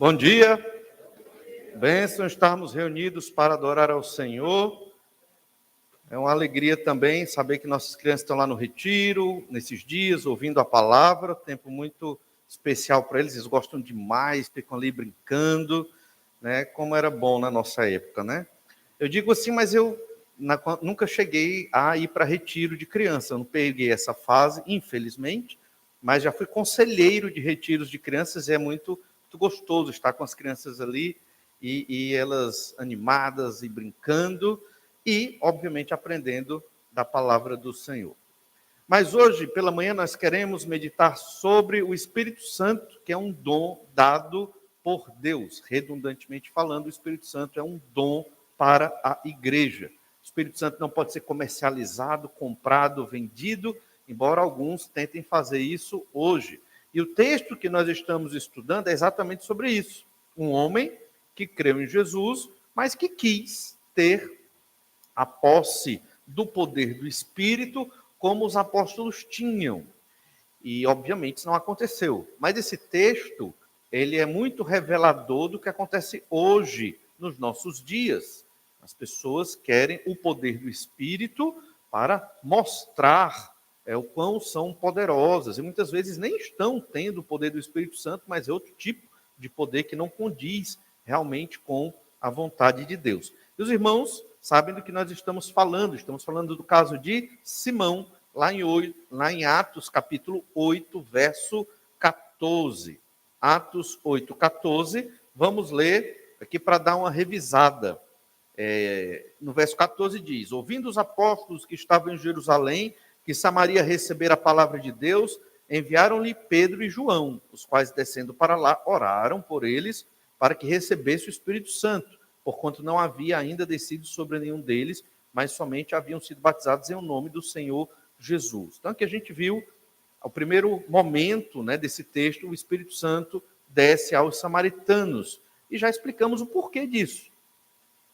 Bom dia, bênção estarmos reunidos para adorar ao Senhor. É uma alegria também saber que nossas crianças estão lá no retiro, nesses dias, ouvindo a palavra, tempo muito especial para eles gostam demais, ficam ali brincando, né? Como era bom na nossa época, né? Eu digo assim, mas eu nunca cheguei a ir para retiro de criança, eu não peguei essa fase, infelizmente, mas já fui conselheiro de retiros de crianças e é muito gostoso estar com as crianças ali e elas animadas e brincando e, obviamente, aprendendo da palavra do Senhor. Mas hoje, pela manhã, nós queremos meditar sobre o Espírito Santo, que é um dom dado por Deus. Redundantemente falando, o Espírito Santo é um dom para a igreja. O Espírito Santo não pode ser comercializado, comprado, vendido, embora alguns tentem fazer isso hoje. E o texto que nós estamos estudando é exatamente sobre isso. Um homem que creu em Jesus, mas que quis ter a posse do poder do Espírito como os apóstolos tinham. E, obviamente, isso não aconteceu. Mas esse texto, ele é muito revelador do que acontece hoje, nos nossos dias. As pessoas querem o poder do Espírito para mostrar o quão são poderosas. E muitas vezes nem estão tendo o poder do Espírito Santo, mas é outro tipo de poder que não condiz realmente com a vontade de Deus. E os irmãos sabem do que nós estamos falando do caso de Simão, lá em Atos capítulo 8, verso 14. Atos 8, 14, vamos ler aqui para dar uma revisada. No verso 14 diz: ouvindo os apóstolos que estavam em Jerusalém, que Samaria recebera a palavra de Deus, enviaram-lhe Pedro e João, os quais, descendo para lá, oraram por eles, para que recebesse o Espírito Santo, porquanto não havia ainda descido sobre nenhum deles, mas somente haviam sido batizados em nome do Senhor Jesus. Então, aqui a gente viu, ao primeiro momento, né, desse texto, o Espírito Santo desce aos samaritanos, e já explicamos o porquê disso.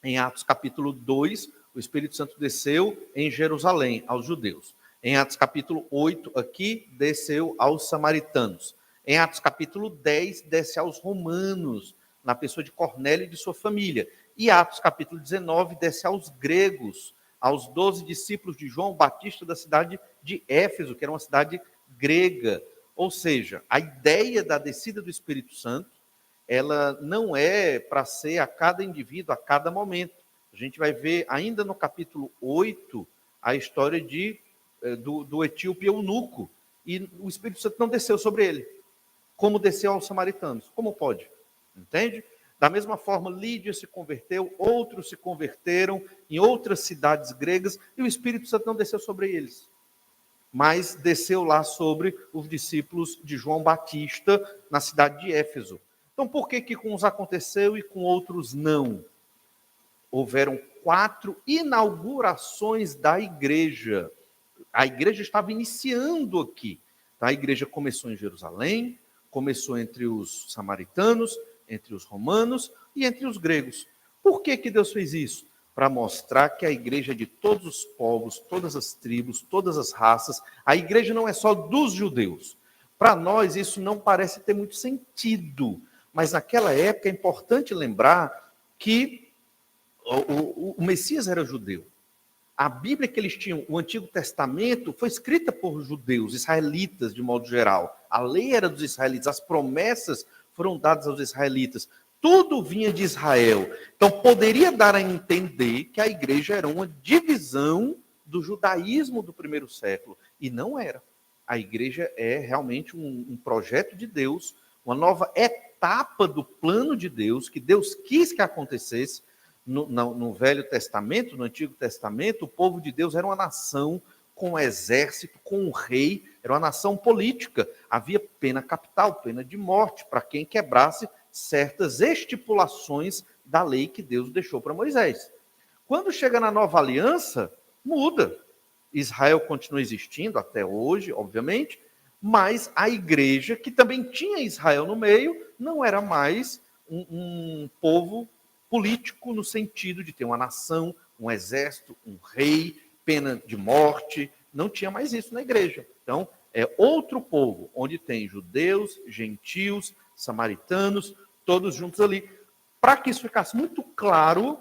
Em Atos capítulo 2, o Espírito Santo desceu em Jerusalém, aos judeus. Em Atos capítulo 8, aqui, desceu aos samaritanos. Em Atos capítulo 10, desce aos romanos, na pessoa de Cornélio e de sua família. E Atos capítulo 19, desce aos gregos, aos 12 discípulos de João Batista da cidade de Éfeso, que era uma cidade grega. Ou seja, a ideia da descida do Espírito Santo, ela não é para ser a cada indivíduo, a cada momento. A gente vai ver ainda no capítulo 8 a história do etíope eunuco. E o Espírito Santo não desceu sobre ele, como desceu aos samaritanos. Como pode? Entende? Da mesma forma, Lídia se converteu, outros se converteram em outras cidades gregas, e o Espírito Santo não desceu sobre eles, mas desceu lá sobre os discípulos de João Batista, na cidade de Éfeso. Então, por que com uns aconteceu e com outros não? Houveram 4 inaugurações da igreja. A igreja estava iniciando aqui. A igreja começou em Jerusalém, começou entre os samaritanos, entre os romanos e entre os gregos. Por que Deus fez isso? Para mostrar que a igreja é de todos os povos, todas as tribos, todas as raças. A igreja não é só dos judeus. Para nós isso não parece ter muito sentido, mas naquela época é importante lembrar que o Messias era judeu. A Bíblia que eles tinham, o Antigo Testamento, foi escrita por judeus, israelitas de modo geral. A lei era dos israelitas, as promessas foram dadas aos israelitas. Tudo vinha de Israel. Então, poderia dar a entender que a igreja era uma divisão do judaísmo do primeiro século. E não era. A igreja é realmente um projeto de Deus, uma nova etapa do plano de Deus, que Deus quis que acontecesse. No Velho Testamento, no Antigo Testamento, o povo de Deus era uma nação com um exército, com um rei, era uma nação política. Havia pena capital, pena de morte, para quem quebrasse certas estipulações da lei que Deus deixou para Moisés. Quando chega na Nova Aliança, muda. Israel continua existindo até hoje, obviamente, mas a igreja, que também tinha Israel no meio, não era mais um povo político no sentido de ter uma nação, um exército, um rei, pena de morte. Não tinha mais isso na igreja. Então, é outro povo, onde tem judeus, gentios, samaritanos, todos juntos ali. Para que isso ficasse muito claro,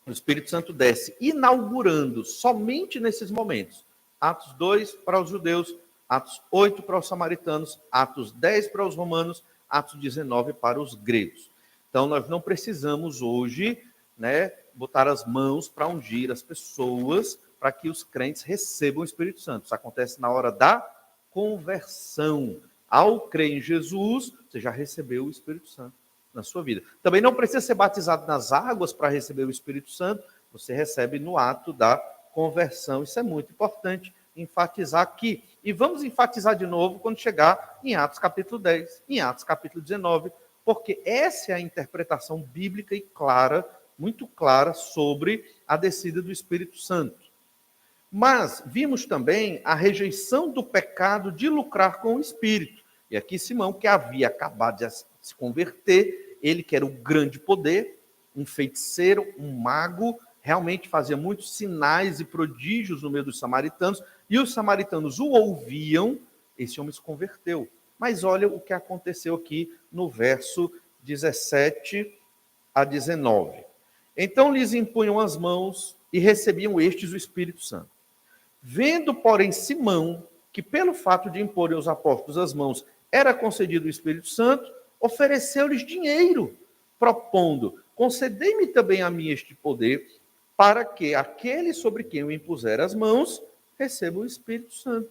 o Espírito Santo desce, inaugurando somente nesses momentos. Atos 2 para os judeus, Atos 8 para os samaritanos, Atos 10 para os romanos, Atos 19 para os gregos. Então, nós não precisamos hoje, né, botar as mãos para ungir as pessoas, para que os crentes recebam o Espírito Santo. Isso acontece na hora da conversão. Ao crer em Jesus, você já recebeu o Espírito Santo na sua vida. Também não precisa ser batizado nas águas para receber o Espírito Santo, você recebe no ato da conversão. Isso é muito importante enfatizar aqui. E vamos enfatizar de novo quando chegar em Atos capítulo 10, em Atos capítulo 19, porque essa é a interpretação bíblica e clara, muito clara, sobre a descida do Espírito Santo. Mas vimos também a rejeição do pecado de lucrar com o Espírito. E aqui Simão, que havia acabado de se converter, ele que era o grande poder, um feiticeiro, um mago, realmente fazia muitos sinais e prodígios no meio dos samaritanos, e os samaritanos o ouviam, esse homem se converteu. Mas olha o que aconteceu aqui no verso 17 a 19. Então lhes impunham as mãos e recebiam estes o Espírito Santo. Vendo, porém, Simão, que pelo fato de imporem aos apóstolos as mãos era concedido o Espírito Santo, ofereceu-lhes dinheiro, propondo: concedei-me também a mim este poder, para que aquele sobre quem eu impuser as mãos receba o Espírito Santo.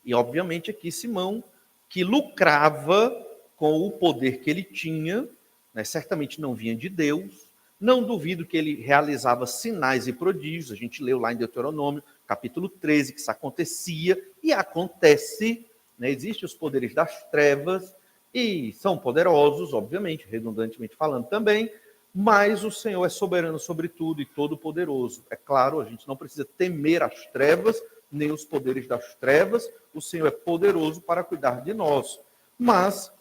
E, obviamente, aqui Simão, que lucrava com o poder que ele tinha, né, certamente não vinha de Deus, não duvido que ele realizava sinais e prodígios, a gente leu lá em Deuteronômio, capítulo 13, que isso acontecia, e acontece, né, existem os poderes das trevas, e são poderosos, obviamente, redundantemente falando também, mas o Senhor é soberano sobre tudo e todo-poderoso. É claro, a gente não precisa temer as trevas, nem os poderes das trevas, o Senhor é poderoso para cuidar de nós. Mas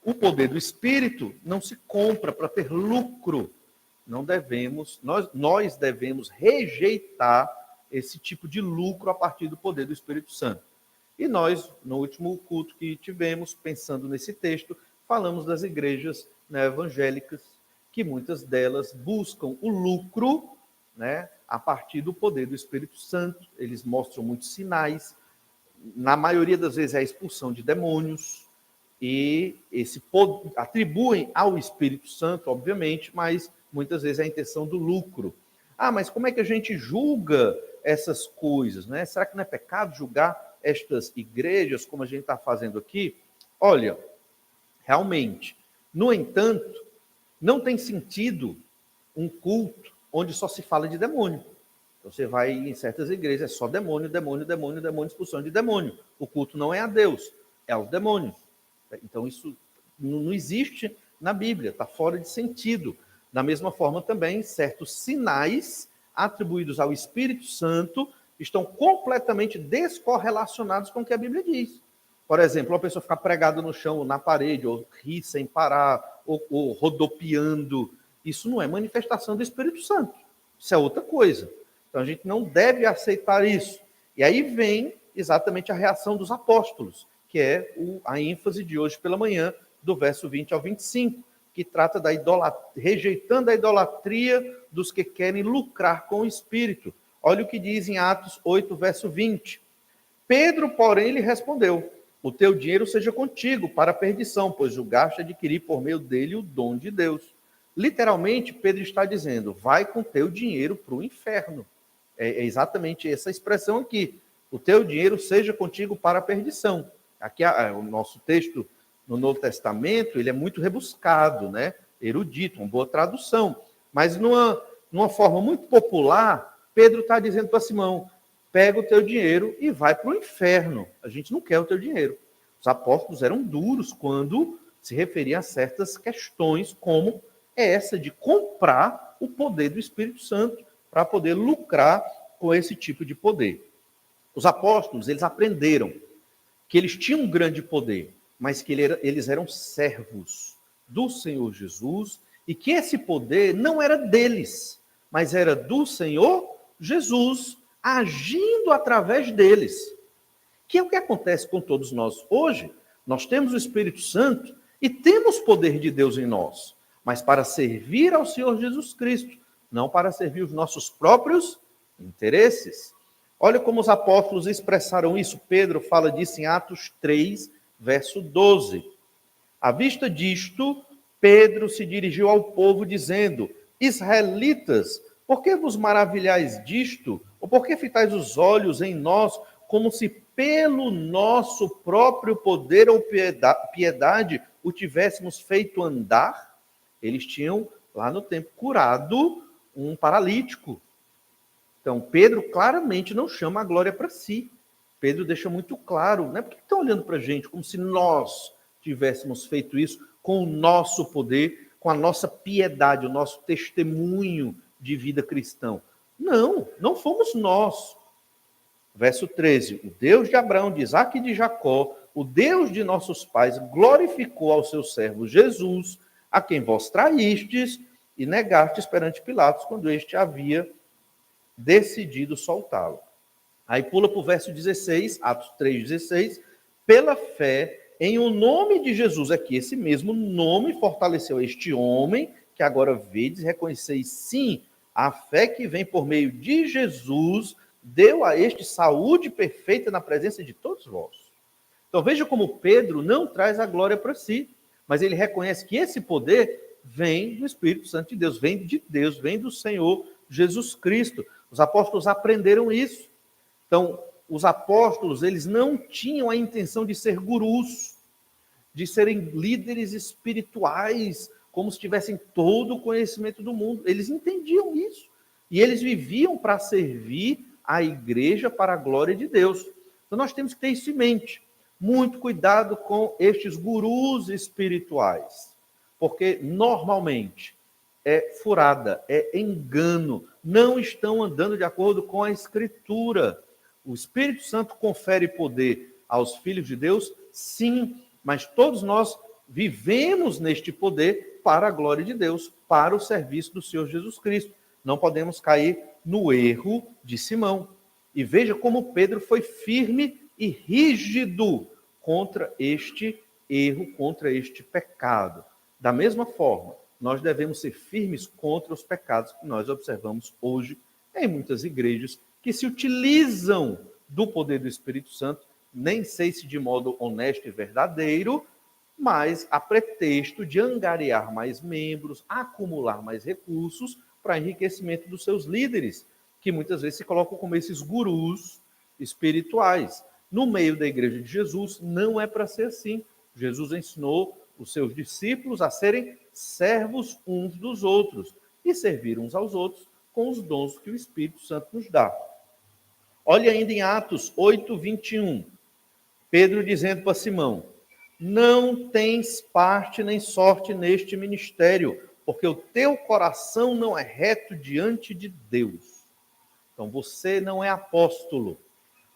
o poder do Espírito não se compra para ter lucro. Não devemos, nós devemos rejeitar esse tipo de lucro a partir do poder do Espírito Santo. E nós, no último culto que tivemos, pensando nesse texto, falamos das igrejas, né, evangélicas, que muitas delas buscam o lucro, né, a partir do poder do Espírito Santo. Eles mostram muitos sinais, na maioria das vezes é a expulsão de demônios, e esse poder, atribuem ao Espírito Santo, obviamente, mas muitas vezes é a intenção do lucro. Ah, mas como é que a gente julga essas coisas, né? Será que não é pecado julgar estas igrejas, como a gente está fazendo aqui? Olha, realmente, no entanto, não tem sentido um culto onde só se fala de demônio. Você vai em certas igrejas, é só demônio, demônio, demônio, demônio, expulsão de demônio. O culto não é a Deus, é aos demônios. Então isso não existe na Bíblia, está fora de sentido. Da mesma forma também, certos sinais atribuídos ao Espírito Santo estão completamente descorrelacionados com o que a Bíblia diz. Por exemplo, uma pessoa ficar pregada no chão, ou na parede, ou rir sem parar, ou rodopiando, isso não é manifestação do Espírito Santo. Isso é outra coisa. Então a gente não deve aceitar isso. E aí vem exatamente a reação dos apóstolos, que é a ênfase de hoje pela manhã, do verso 20 ao 25, que trata da rejeitando a idolatria dos que querem lucrar com o Espírito. Olha o que diz em Atos 8, verso 20. Pedro, porém, lhe respondeu: o teu dinheiro seja contigo para a perdição, pois julgaste adquirir por meio dele o dom de Deus. Literalmente, Pedro está dizendo: vai com teu dinheiro para o inferno. É exatamente essa expressão aqui. O teu dinheiro seja contigo para a perdição. Aqui o nosso texto no Novo Testamento, ele é muito rebuscado, né? Erudito, uma boa tradução. Mas numa forma muito popular, Pedro está dizendo para Simão: pega o teu dinheiro e vai para o inferno. A gente não quer o teu dinheiro. Os apóstolos eram duros quando se referiam a certas questões, como essa de comprar o poder do Espírito Santo para poder lucrar com esse tipo de poder. Os apóstolos, eles aprenderam que eles tinham um grande poder, mas que eles eram servos do Senhor Jesus e que esse poder não era deles, mas era do Senhor Jesus, agindo através deles. Que é o que acontece com todos nós. Hoje, nós temos o Espírito Santo E temos poder de Deus em nós, mas para servir ao Senhor Jesus Cristo, não para servir os nossos próprios interesses. Olha como os apóstolos expressaram isso. Pedro fala disso em Atos 3, verso 12. À vista disto, Pedro se dirigiu ao povo dizendo: Israelitas, por que vos maravilhais disto? Ou por que fitais os olhos em nós, como se pelo nosso próprio poder ou piedade o tivéssemos feito andar? Eles tinham, lá no tempo, curado um paralítico. Então, Pedro claramente não chama a glória para si. Pedro deixa muito claro, né? Por que estão olhando para a gente como se nós tivéssemos feito isso com o nosso poder, com a nossa piedade, o nosso testemunho de vida cristão? Não, não fomos nós. Verso 13, o Deus de Abraão, de Isaque e de Jacó, o Deus de nossos pais, glorificou ao seu servo Jesus, a quem vós traístes e negastes perante Pilatos, quando este havia decidido soltá-lo. Aí pula para o verso 16, Atos 3,16, pela fé em o nome de Jesus, aqui esse mesmo nome fortaleceu este homem, que agora vedes e reconheceis, sim, a fé que vem por meio de Jesus, deu a este saúde perfeita na presença de todos vós. Então veja como Pedro não traz a glória para si, mas ele reconhece que esse poder vem do Espírito Santo de Deus, vem do Senhor Jesus Cristo. Os apóstolos aprenderam isso. Então, os apóstolos, eles não tinham a intenção de ser gurus, de serem líderes espirituais, como se tivessem todo o conhecimento do mundo. Eles entendiam isso. E eles viviam para servir a igreja para a glória de Deus. Então, nós temos que ter isso em mente. Muito cuidado com estes gurus espirituais, porque normalmente é furada, é engano, não estão andando de acordo com a Escritura. O Espírito Santo confere poder aos filhos de Deus, sim, mas todos nós vivemos neste poder para a glória de Deus, para o serviço do Senhor Jesus Cristo. Não podemos cair no erro de Simão. E veja como Pedro foi firme e rígido contra este erro, contra este pecado. Da mesma forma, nós devemos ser firmes contra os pecados que nós observamos hoje em muitas igrejas que se utilizam do poder do Espírito Santo, nem sei se de modo honesto e verdadeiro, mas a pretexto de angariar mais membros, acumular mais recursos para enriquecimento dos seus líderes, que muitas vezes se colocam como esses gurus espirituais. No meio da igreja de Jesus, não é para ser assim. Jesus ensinou os seus discípulos a serem servos uns dos outros e servir uns aos outros com os dons que o Espírito Santo nos dá. Olhe ainda em Atos 8, 21. Pedro dizendo para Simão: não tens parte nem sorte neste ministério, porque o teu coração não é reto diante de Deus. Então você não é apóstolo,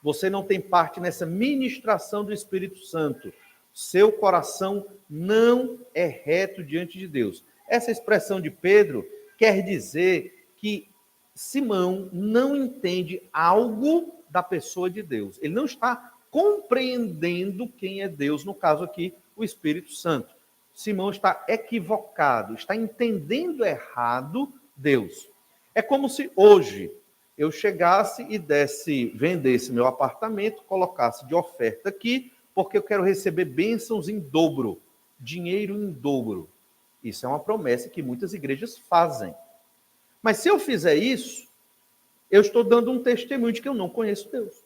você não tem parte nessa ministração do Espírito Santo. Seu coração não é reto diante de Deus. Essa expressão de Pedro quer dizer que Simão não entende algo da pessoa de Deus. Ele não está compreendendo quem é Deus, no caso aqui, o Espírito Santo. Simão está equivocado, está entendendo errado Deus. É como se hoje eu chegasse e vendesse meu apartamento, colocasse de oferta aqui, porque eu quero receber bênçãos em dobro, dinheiro em dobro. Isso é uma promessa que muitas igrejas fazem. Mas se eu fizer isso, eu estou dando um testemunho de que eu não conheço Deus.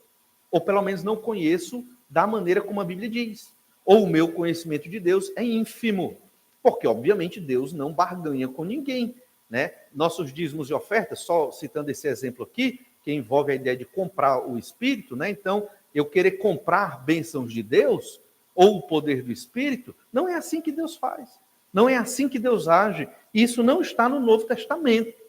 Ou pelo menos não conheço da maneira como a Bíblia diz. Ou o meu conhecimento de Deus é ínfimo. Porque, obviamente, Deus não barganha com ninguém, né? Nossos dízimos e ofertas, só citando esse exemplo aqui, que envolve a ideia de comprar o Espírito, né? Então, eu querer comprar bênçãos de Deus, ou o poder do Espírito, não é assim que Deus faz. Não é assim que Deus age. Isso não está no Novo Testamento.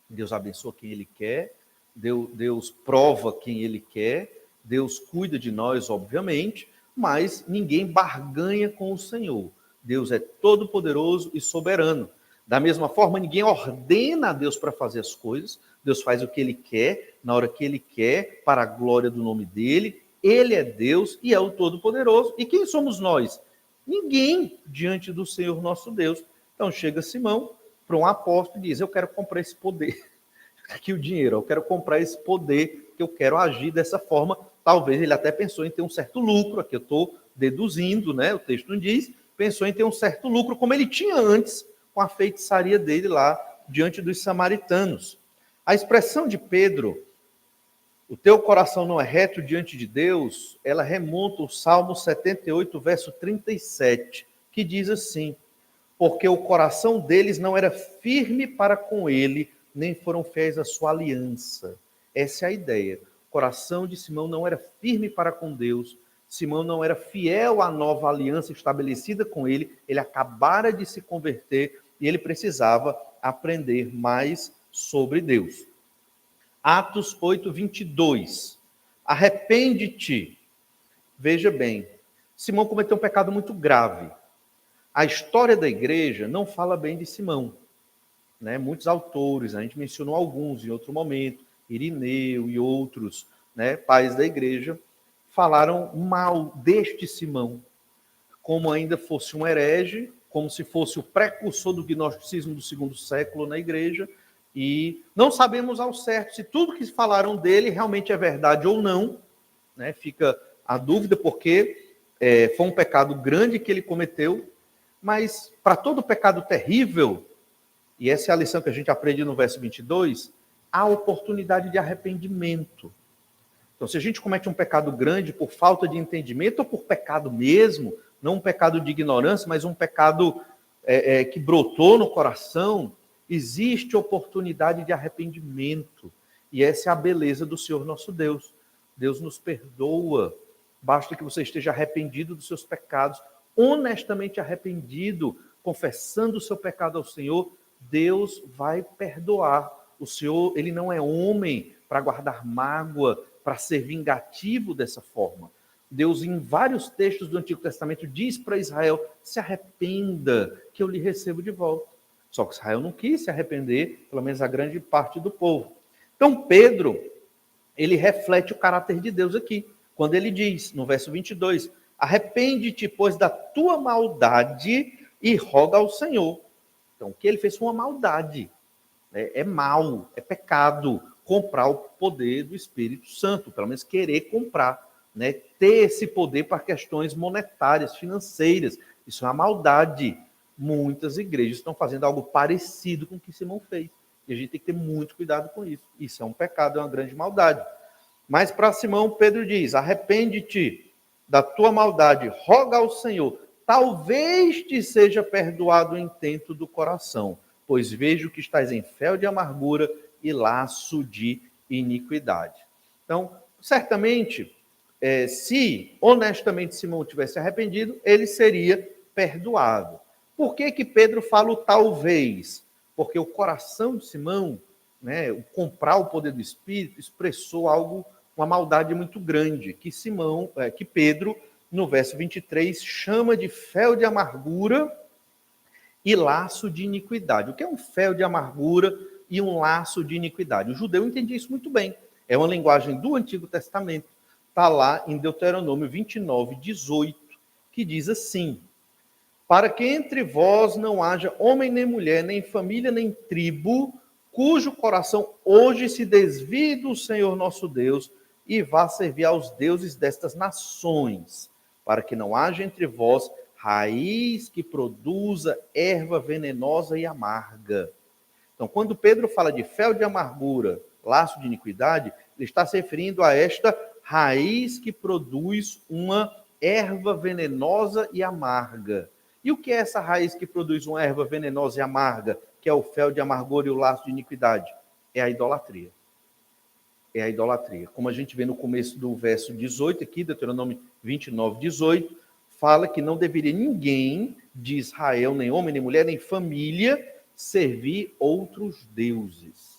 Deus abençoa quem Ele quer, Deus prova quem Ele quer, Deus cuida de nós, obviamente, mas ninguém barganha com o Senhor. Deus é todo-poderoso e soberano. Da mesma forma, ninguém ordena a Deus para fazer as coisas. Deus faz o que Ele quer, na hora que Ele quer, para a glória do nome dEle. Ele é Deus e é o Todo-Poderoso. E quem somos nós? Ninguém diante do Senhor nosso Deus. Então chega Simão para um apóstolo e diz: eu quero comprar esse poder. Aqui o dinheiro, eu quero comprar esse poder, que eu quero agir dessa forma. Talvez ele até pensou em ter um certo lucro, aqui eu estou deduzindo, né? O texto não diz, pensou em ter um certo lucro, como ele tinha antes, com a feitiçaria dele lá, diante dos samaritanos. A expressão de Pedro, o teu coração não é reto diante de Deus, ela remonta ao Salmo 78, verso 37, que diz assim: porque o coração deles não era firme para com ele, nem foram fiéis à sua aliança. Essa é a ideia. O coração de Simão não era firme para com Deus, Simão não era fiel à nova aliança estabelecida com ele, ele acabara de se converter e ele precisava aprender mais sobre Deus. Atos 8, 22. Arrepende-te. Veja bem, Simão cometeu um pecado muito grave. A história da igreja não fala bem de Simão, né? Muitos autores, a gente mencionou alguns em outro momento, Irineu e outros, né, pais da igreja, falaram mal deste Simão, como ainda fosse um herege, como se fosse o precursor do gnosticismo do segundo século na igreja, e não sabemos ao certo se tudo que falaram dele realmente é verdade ou não, né? Fica a dúvida, porque foi um pecado grande que ele cometeu, mas para todo pecado terrível, e essa é a lição que a gente aprende no verso 22, há oportunidade de arrependimento. Então, se a gente comete um pecado grande por falta de entendimento ou por pecado mesmo, não um pecado de ignorância, mas um pecado que brotou no coração, existe oportunidade de arrependimento. E essa é a beleza do Senhor nosso Deus. Deus nos perdoa. Basta que você esteja arrependido dos seus pecados, honestamente arrependido, confessando o seu pecado ao Senhor, Deus vai perdoar. O Senhor, ele não é homem para guardar mágoa, para ser vingativo dessa forma. Deus, em vários textos do Antigo Testamento, diz para Israel: se arrependa, que eu lhe recebo de volta. Só que Israel não quis se arrepender, pelo menos a grande parte do povo. Então, Pedro, ele reflete o caráter de Deus aqui, quando ele diz, no verso 22, arrepende-te, pois, da tua maldade e roga ao Senhor. Então, o que ele fez foi uma maldade. É mal, é pecado comprar o poder do Espírito Santo, pelo menos querer comprar, né? Ter esse poder para questões monetárias, financeiras. Isso é uma maldade. Muitas igrejas estão fazendo algo parecido com o que Simão fez. E a gente tem que ter muito cuidado com isso. Isso é um pecado, é uma grande maldade. Mas para Simão, Pedro diz: arrepende-te da tua maldade, roga ao Senhor, talvez te seja perdoado o intento do coração, pois vejo que estás em fel de amargura e laço de iniquidade. Então, certamente, se honestamente Simão tivesse arrependido, ele seria perdoado. Por que que Pedro fala o talvez? Porque o coração de Simão, né, o comprar o poder do Espírito, expressou algo, uma maldade muito grande, que Pedro, no verso 23, chama de fel de amargura e laço de iniquidade. O que é um fel de amargura e um laço de iniquidade? O judeu entendia isso muito bem. É uma linguagem do Antigo Testamento. Está lá em Deuteronômio 29, 18, que diz assim: para que entre vós não haja homem nem mulher, nem família, nem tribo, cujo coração hoje se desvie do Senhor nosso Deus e vá servir aos deuses destas nações, para que não haja entre vós raiz que produza erva venenosa e amarga. Então, quando Pedro fala de fel de amargura, laço de iniquidade, ele está se referindo a esta raiz que produz uma erva venenosa e amarga. E o que é essa raiz que produz uma erva venenosa e amarga, que é o fel de amargura e o laço de iniquidade? É a idolatria. É a idolatria. Como a gente vê no começo do verso 18 aqui, Deuteronômio 29, 18, fala que não deveria ninguém de Israel, nem homem, nem mulher, nem família, servir outros deuses.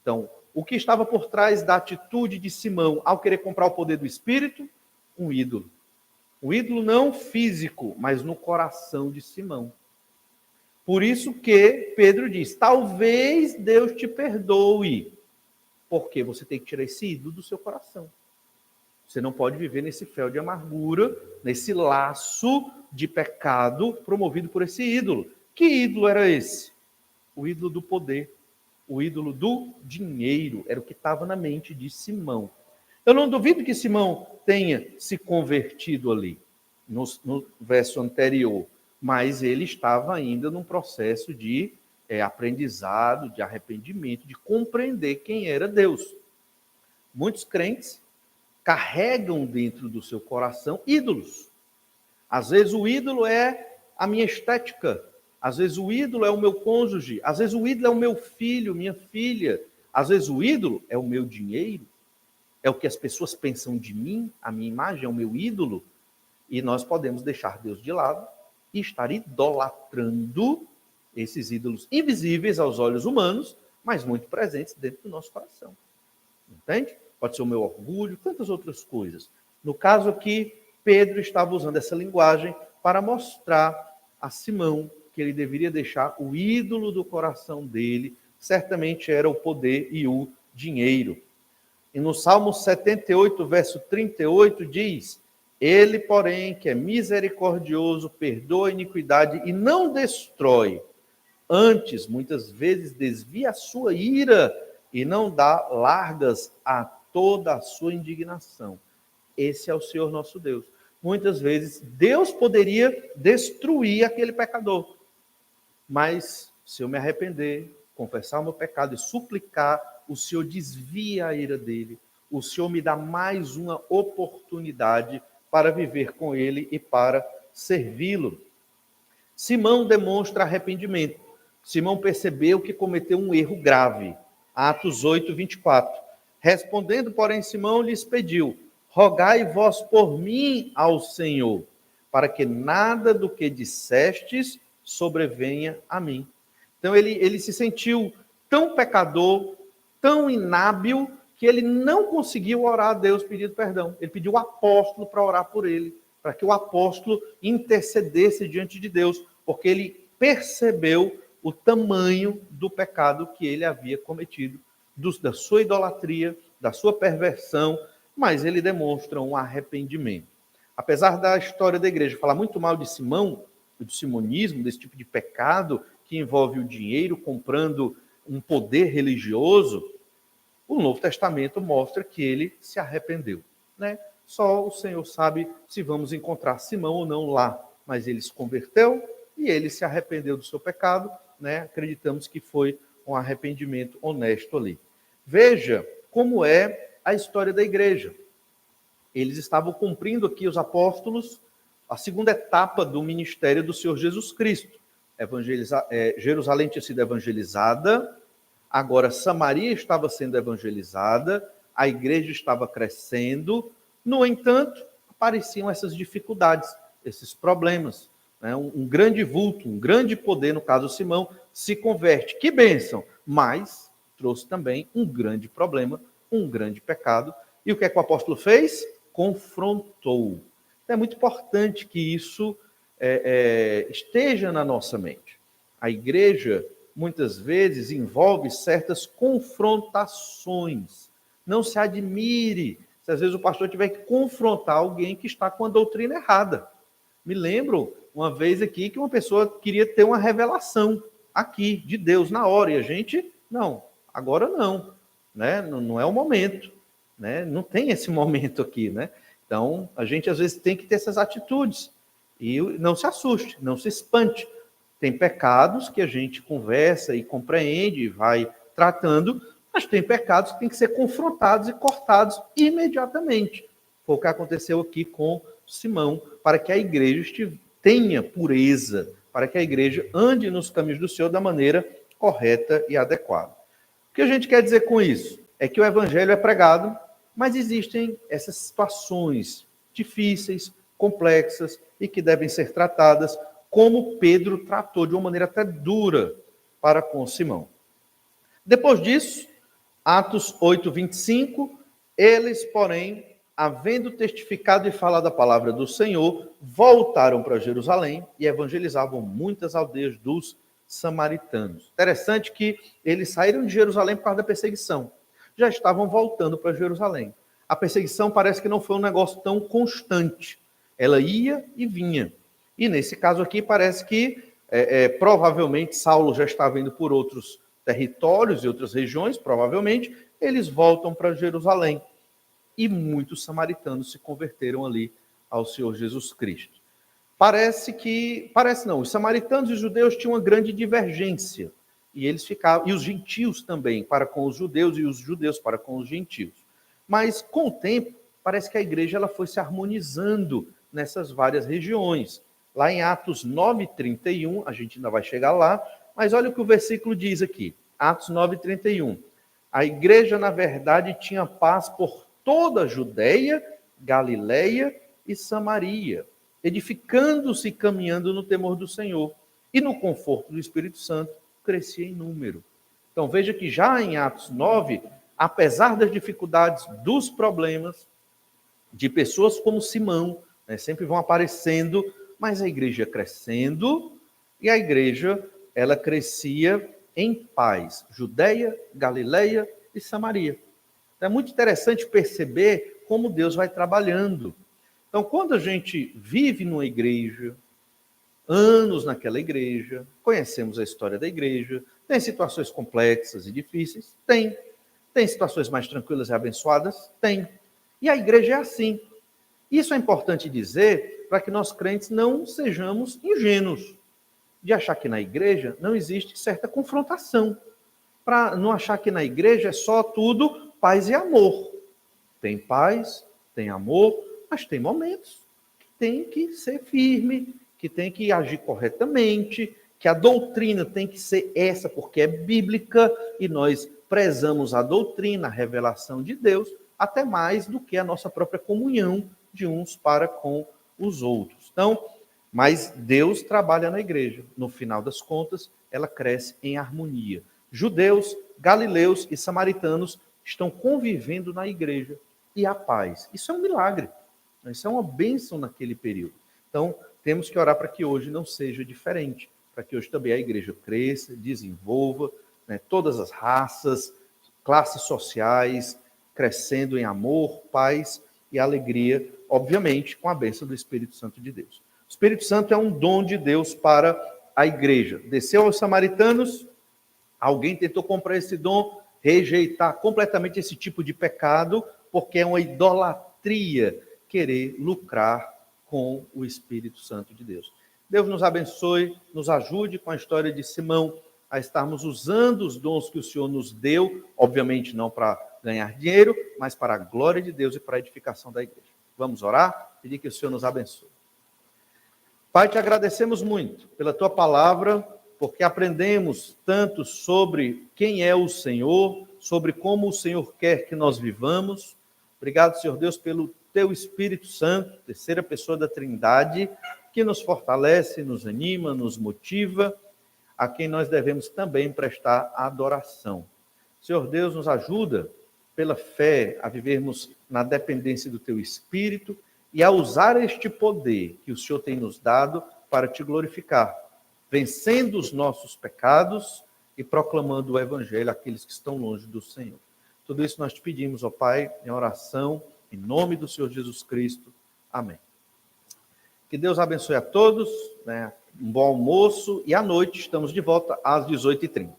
Então, o que estava por trás da atitude de Simão ao querer comprar o poder do Espírito? Um ídolo. Um ídolo não físico, mas no coração de Simão. Por isso que Pedro diz, talvez Deus te perdoe, porque você tem que tirar esse ídolo do seu coração. Você não pode viver nesse fel de amargura, nesse laço de pecado promovido por esse ídolo. Que ídolo era esse? O ídolo do poder, o ídolo do dinheiro, era o que estava na mente de Simão. Eu não duvido que Simão tenha se convertido ali, no verso anterior, mas ele estava ainda num processo de aprendizado, de arrependimento, de compreender quem era Deus. Muitos crentes carregam dentro do seu coração ídolos. Às vezes o ídolo é a minha estética, às vezes o ídolo é o meu cônjuge, às vezes o ídolo é o meu filho, minha filha, às vezes o ídolo é o meu dinheiro, é o que as pessoas pensam de mim, a minha imagem é o meu ídolo, e nós podemos deixar Deus de lado e estar idolatrando esses ídolos invisíveis aos olhos humanos, mas muito presentes dentro do nosso coração. Entende? Pode ser o meu orgulho, tantas outras coisas. No caso aqui, Pedro estava usando essa linguagem para mostrar a Simão que ele deveria deixar o ídolo do coração dele, certamente era o poder e o dinheiro. E no Salmo 78, verso 38, diz: Ele, porém, que é misericordioso, perdoa a iniquidade e não destrói. Antes, muitas vezes, desvia a sua ira e não dá largas a toda a sua indignação. Esse é o Senhor nosso Deus. Muitas vezes, Deus poderia destruir aquele pecador. Mas, se eu me arrepender, confessar o meu pecado e suplicar, o Senhor desvia a ira dele. O Senhor me dá mais uma oportunidade para viver com ele e para servi-lo. Simão demonstra arrependimento. Simão percebeu que cometeu um erro grave. Atos 8, 24. Respondendo, porém, Simão lhes pediu: rogai vós por mim ao Senhor, para que nada do que dissestes sobrevenha a mim. Então ele se sentiu tão pecador, tão inábil, que ele não conseguiu orar a Deus pedindo perdão. Ele pediu o apóstolo para orar por ele, para que o apóstolo intercedesse diante de Deus, porque ele percebeu o tamanho do pecado que ele havia cometido, da sua idolatria, da sua perversão, mas ele demonstra um arrependimento. Apesar da história da igreja falar muito mal de Simão, do simonismo, desse tipo de pecado que envolve o dinheiro comprando um poder religioso, o Novo Testamento mostra que ele se arrependeu, né? Só o Senhor sabe se vamos encontrar Simão ou não lá, mas ele se converteu e ele se arrependeu do seu pecado, né? Acreditamos que foi um arrependimento honesto ali. Veja como é a história da igreja. Eles estavam cumprindo aqui, os apóstolos, a segunda etapa do ministério do Senhor Jesus Cristo. Jerusalém tinha sido evangelizada, agora Samaria estava sendo evangelizada, a igreja estava crescendo, no entanto, apareciam essas dificuldades, esses problemas. Né? Um grande vulto, um grande poder, no caso Simão, se converte. Que bênção! Mas trouxe também um grande problema, um grande pecado. E o que é que o apóstolo fez? Confrontou. Então, é muito importante que isso esteja na nossa mente. A igreja, muitas vezes, envolve certas confrontações. Não se admire se às vezes o pastor tiver que confrontar alguém que está com a doutrina errada. Me lembro uma vez aqui que uma pessoa queria ter uma revelação aqui de Deus na hora, e a gente, não, agora não, né? Não é o momento, né? Não tem esse momento aqui, né? Então, a gente às vezes tem que ter essas atitudes, e não se assuste, não se espante. Tem pecados que a gente conversa e compreende e vai tratando, mas tem pecados que têm que ser confrontados e cortados imediatamente. Foi o que aconteceu aqui com Simão, para que a igreja tenha pureza, para que a igreja ande nos caminhos do Senhor da maneira correta e adequada. O que a gente quer dizer com isso? É que o evangelho é pregado, mas existem essas situações difíceis, complexas e que devem ser tratadas como Pedro tratou de uma maneira até dura para com Simão. Depois disso, Atos 8, 25, eles, porém, havendo testificado e falado a palavra do Senhor, voltaram para Jerusalém e evangelizavam muitas aldeias dos samaritanos. Interessante que eles saíram de Jerusalém por causa da perseguição. Já estavam voltando para Jerusalém. a perseguição parece que não foi um negócio tão constante. Ela ia e vinha. E nesse caso aqui parece que provavelmente Saulo já estava indo por outros territórios e outras regiões, provavelmente, eles voltam para Jerusalém. E muitos samaritanos se converteram ali ao Senhor Jesus Cristo. Parece não, os samaritanos e os judeus tinham uma grande divergência. E eles ficavam, e os gentios também, para com os judeus, e os judeus para com os gentios. Mas, com o tempo, parece que a igreja ela foi se harmonizando nessas várias regiões. Lá em Atos 9:31, a gente ainda vai chegar lá, mas olha o que o versículo diz aqui. Atos 9:31. A igreja, na verdade, tinha paz por toda a Judeia, Galileia e Samaria, edificando-se e caminhando no temor do Senhor. E no conforto do Espírito Santo, crescia em número. Então veja que já em Atos 9, apesar das dificuldades, dos problemas, de pessoas como Simão, sempre vão aparecendo, mas a igreja crescendo, e a igreja, ela crescia em paz. Judeia, Galileia e Samaria. Então, é muito interessante perceber como Deus vai trabalhando. Então, quando a gente vive numa igreja, anos naquela igreja, conhecemos a história da igreja, tem situações complexas e difíceis? Tem. Tem situações mais tranquilas e abençoadas? Tem. E a igreja é assim. Isso é importante dizer para que nós crentes não sejamos ingênuos, de achar que na igreja não existe certa confrontação, para não achar que na igreja é só tudo paz e amor. Tem paz, tem amor, mas tem momentos que tem que ser firme, que tem que agir corretamente, que a doutrina tem que ser essa, porque é bíblica, e nós prezamos a doutrina, a revelação de Deus, até mais do que a nossa própria comunhão de uns para com os outros. Então, mas Deus trabalha na igreja. No final das contas, ela cresce em harmonia. Judeus, galileus e samaritanos estão convivendo na igreja. E a paz. Isso é um milagre. Isso é uma bênção naquele período. Então, temos que orar para que hoje não seja diferente. Para que hoje também a igreja cresça, desenvolva, todas as raças, classes sociais, crescendo em amor, paz e alegria, obviamente, com a bênção do Espírito Santo de Deus. O Espírito Santo é um dom de Deus para a igreja. Desceu aos samaritanos, alguém tentou comprar esse dom, rejeitar completamente esse tipo de pecado, porque é uma idolatria querer lucrar com o Espírito Santo de Deus. Deus nos abençoe, nos ajude com a história de Simão a estarmos usando os dons que o Senhor nos deu, obviamente não para ganhar dinheiro, mas para a glória de Deus e para a edificação da igreja. Vamos orar? Pedir que o Senhor nos abençoe. Pai, te agradecemos muito pela tua palavra, porque aprendemos tanto sobre quem é o Senhor, sobre como o Senhor quer que nós vivamos. Obrigado, Senhor Deus, pelo teu Espírito Santo, terceira pessoa da Trindade, que nos fortalece, nos anima, nos motiva, a quem nós devemos também prestar adoração. Senhor Deus, nos ajuda pela fé a vivermos na dependência do teu Espírito e a usar este poder que o Senhor tem nos dado para te glorificar, vencendo os nossos pecados e proclamando o Evangelho àqueles que estão longe do Senhor. Tudo isso nós te pedimos, ó Pai, em oração, em nome do Senhor Jesus Cristo. Amém. Que Deus abençoe a todos, um bom almoço, e à noite estamos de volta às 18h30.